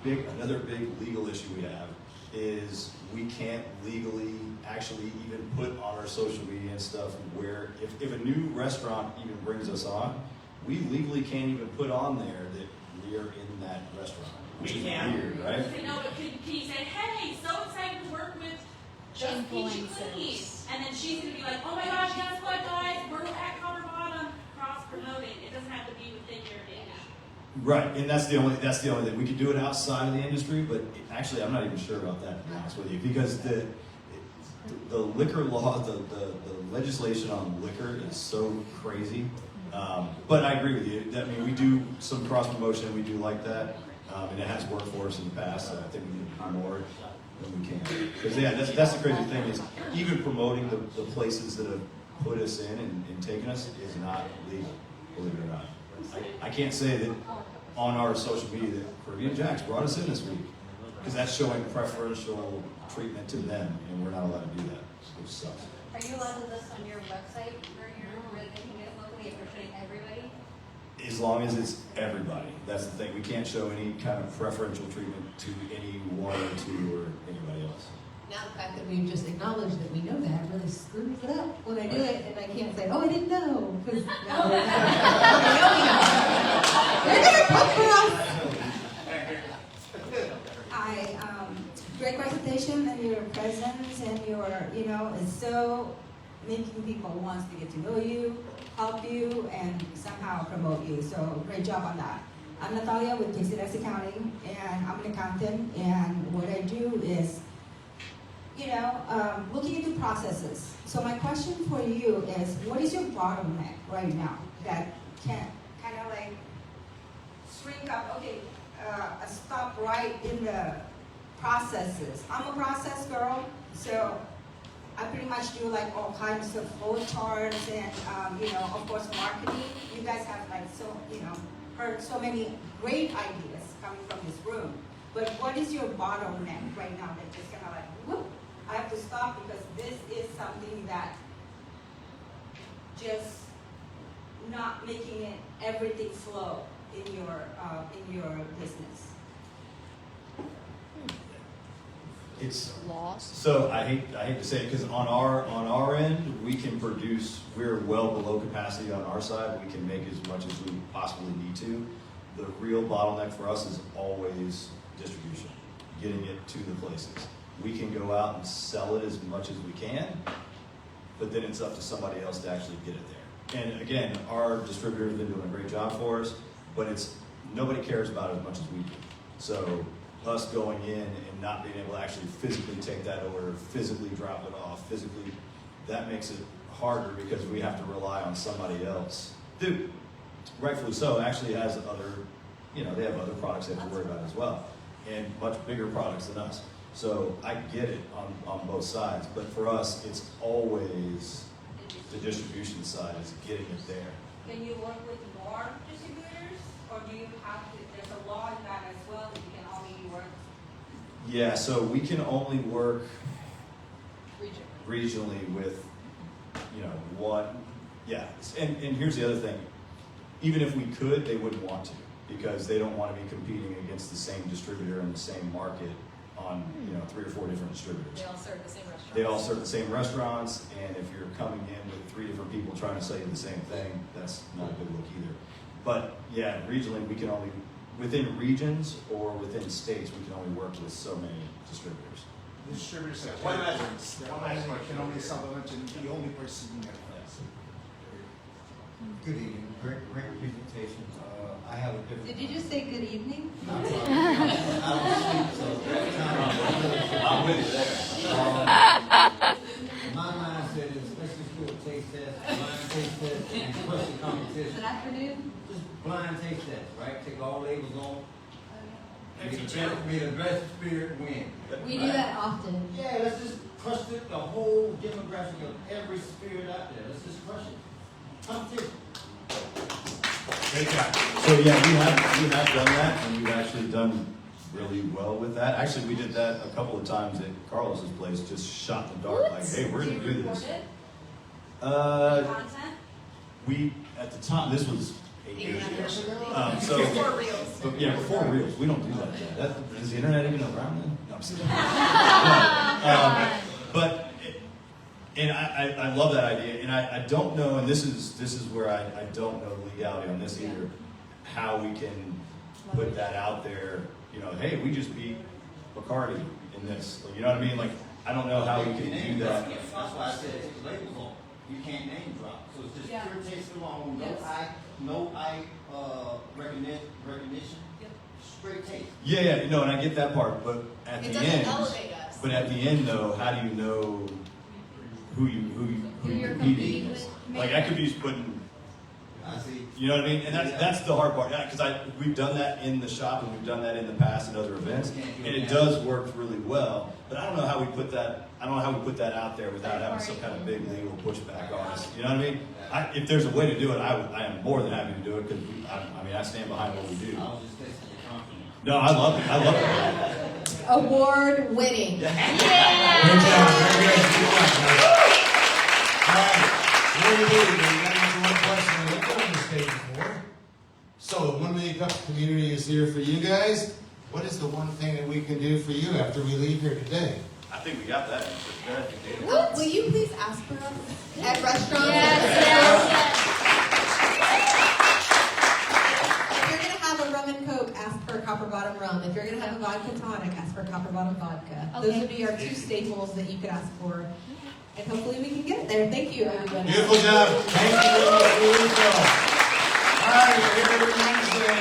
big legal issue we have is we can't legally actually even put on our social media and stuff where if a new restaurant even brings us on, we legally can't even put on there that we are in that restaurant. Which is weird, right? No, but can you say, hey, so excited to work with Just Peachy Cookies. And then she's going to be like, oh my gosh, guess what, guys? We're at Copper Bottom cross-promoting. It doesn't have to be within your industry. Right, and that's the only thing. We could do it outside of the industry, but actually I'm not even sure about that, to be honest with you, because the liquor law, the legislation on liquor is so crazy. But I agree with you. I mean, we do some cross-promotion, we do like that. And it has worked for us in the past, so I think we need to do more than we can. Because that's the crazy thing is even promoting the places that have put us in and taken us is not legal, believe it or not. I can't say that on our social media that Caribbean Jacks brought us in this week. because that's showing preferential treatment to them, and we're not allowed to do that, which sucks. Are you allowed to list on your website where they can get it locally if you're showing everybody? As long as it's everybody. That's the thing. We can't show any kind of preferential treatment to any one or two or anybody else. Now the fact that we've just acknowledged that we know that really screws it up when I do it, and I can't say, oh, I didn't know, because now they know we know. They're gonna come for us. Great presentation, and your presence and your, is so making people want to get to know you, help you, and somehow promote you. So great job on that. I'm Natalia with Dixie Accounting, and I'm an accountant, and what I do is, looking into processes. So my question for you is, what is your bottleneck right now that can kind of like shrink up, stop right in the processes? I'm a process girl, so I pretty much do like all kinds of flow charts and, of course, marketing. You guys have heard so many great ideas coming from this room. But what is your bottleneck right now that just kind of like, whoop, I have to stop because this is something that just not making it everything flow in your business. It's lost. So I hate to say it, because on our end we can produce. We're well below capacity on our side. We can make as much as we possibly need to. The real bottleneck for us is always distribution, getting it to the places. We can go out and sell it as much as we can, but then it's up to somebody else to actually get it there. And again, our distributor has been doing a great job for us, but nobody cares about it as much as we do. So us going in and not being able to actually physically take that order, physically drop it off, that makes it harder because we have to rely on somebody else. Dude, rightfully so, actually has they have other products they have to worry about as well, and much bigger products than us. So I get it on both sides, but for us, it's always the distribution side is getting it there. Can you work with more distributors, or do you have to, there's a law in that as well, that you can only work? Yeah, so we can only work regionally with, one. Yeah, and here's the other thing. Even if we could, they wouldn't want to, because they don't want to be competing against the same distributor in the same market on 3 or 4 different distributors. They all serve the same restaurants. They all serve the same restaurants, and if you're coming in with 3 different people trying to sell you the same thing, that's not a good look either. But yeah, regionally, we can only, within regions or within states, we can only work with so many distributors. The distributor said, one item can only supplement and the only person in that. Good evening. Great presentation. I have a different. Did you just say good evening? I don't sleep, so I'm with you there. My mindset is, let's just do a taste test, blind taste test, and question competition. Good afternoon. Just blind taste test, right? Take all labels on. May the best spirit win. We do that often. Yeah, let's just crush the whole demographic of every spirit out there. Let's just crush it. Competition. Great job. So yeah, we have done that, and we've actually done really well with that. Actually, we did that a couple of times at Carlos's place, just shot in the dark, like, hey, we're going to do this. Content? We, at the time, this was 8 years ago. Before Reels. But yeah, before Reels. We don't do that. Is the internet even around then? No, I'm just kidding. And I love that idea, and I don't know, and this is where I don't know the legality on this either, how we can put that out there, hey, we just beat Bacardi in this, you know what I mean? Like, I don't know how we can do that. That's why I said take the labels on. You can't name drop. So it's just pure taste alone, no eye recognition, straight taste. Yeah, and I get that part, but at It the doesn't end, elevate us. but at the end though, how do you know who you're competing with? Like, I could be just putting, you know what I mean? And that's the hard part. Yeah, because we've done that in the shop, and we've done that in the past at other events, and it does work really well. But I don't know how we put that. I don't know how we put that out there without having some kind of big legal pushback on us. You know what I mean? If there's a way to do it, I am more than happy to do it, because I stand behind what we do. No, I love it. I love it. award winning. Good job. Very good. Good job, guys. All right. What do we do? We got to answer one question we looked on this stage before. So the 1 Million Cups community is here for you guys. What is the one thing that we can do for you after we leave here today? I think we got that answer. Will you please ask for us at restaurants? If you're going to have a rum and coke, ask for Copper Bottom rum. If you're going to have a vodka tonic, ask for Copper Bottom vodka. Those would be our 2 staples that you could ask for. And hopefully we can get there. Thank you, everybody. Beautiful job. Thank you very much for your info. All right, we're here every Wednesday.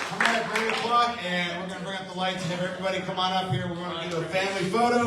Come back at 3 o'clock, and we're going to bring up the lights and have everybody come on up here. We're going to do a family photo.